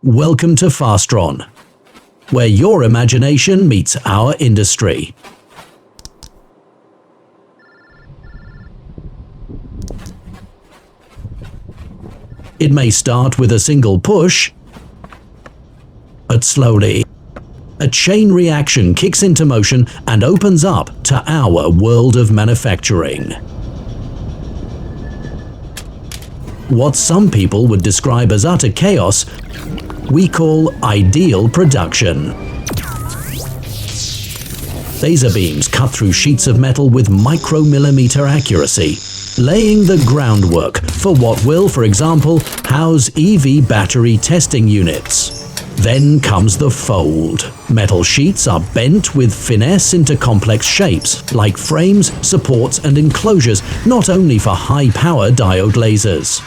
Welcome to FASTRON, where your imagination meets our industry. It may start with a single push, but slowly, a chain reaction kicks into motion and opens up to our world of manufacturing. What some people would describe as utter chaos, we call ideal production. Laser beams cut through sheets of metal with micromillimeter accuracy, laying the groundwork for what will, for example, house EV battery testing units. Then comes the fold. Metal sheets are bent with finesse into complex shapes, like frames, supports, and enclosures, not only for high-power diode lasers.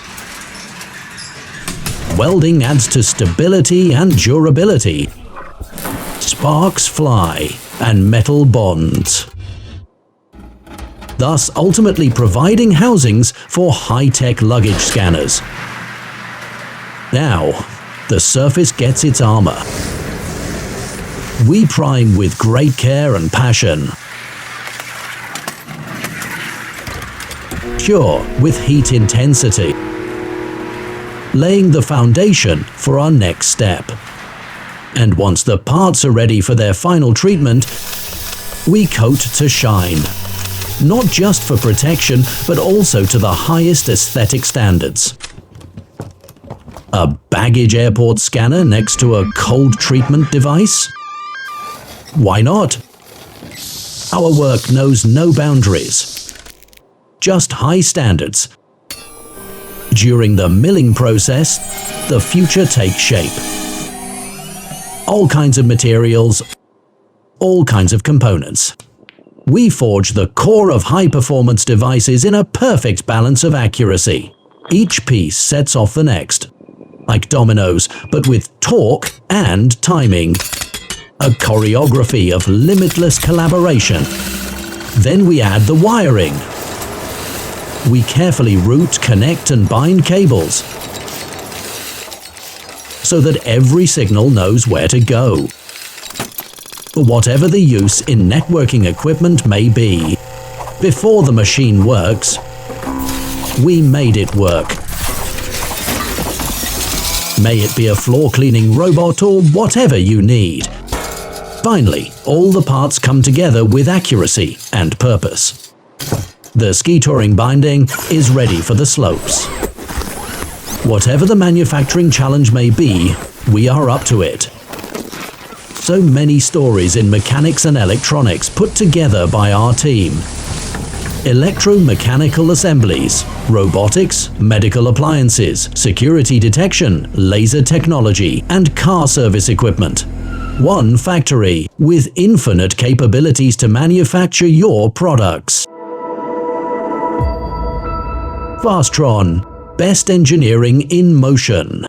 Welding adds to stability and durability. Sparks fly, and metal bonds, thus ultimately providing housings for high-tech luggage scanners. Now, the surface gets its armor. We prime with great care and passion. Cure with heat intensity, laying the foundation for our next step. And once the parts are ready for their final treatment, we coat to shine. Not just for protection, but also to the highest aesthetic standards. A baggage airport scanner next to a cold treatment device? Why not? Our work knows no boundaries, just high standards. During the milling process, the future takes shape. All kinds of materials, all kinds of components. We forge the core of high-performance devices in a perfect balance of accuracy. Each piece sets off the next, like dominoes, but with torque and timing. A choreography of limitless collaboration. Then we add the wiring. We carefully route, connect, and bind cables, so that every signal knows where to go. For whatever the use in networking equipment may be, before the machine works, we made it work. May it be a floor cleaning robot or whatever you need. Finally, all the parts come together with accuracy and purpose. The ski touring binding is ready for the slopes. Whatever the manufacturing challenge may be, we are up to it. So many stories in mechanics and electronics put together by our team. Electro-mechanical assemblies, robotics, medical appliances, security detection, laser technology, and car service equipment. One factory with infinite capabilities to manufacture your products. FASTRON, best engineering in motion.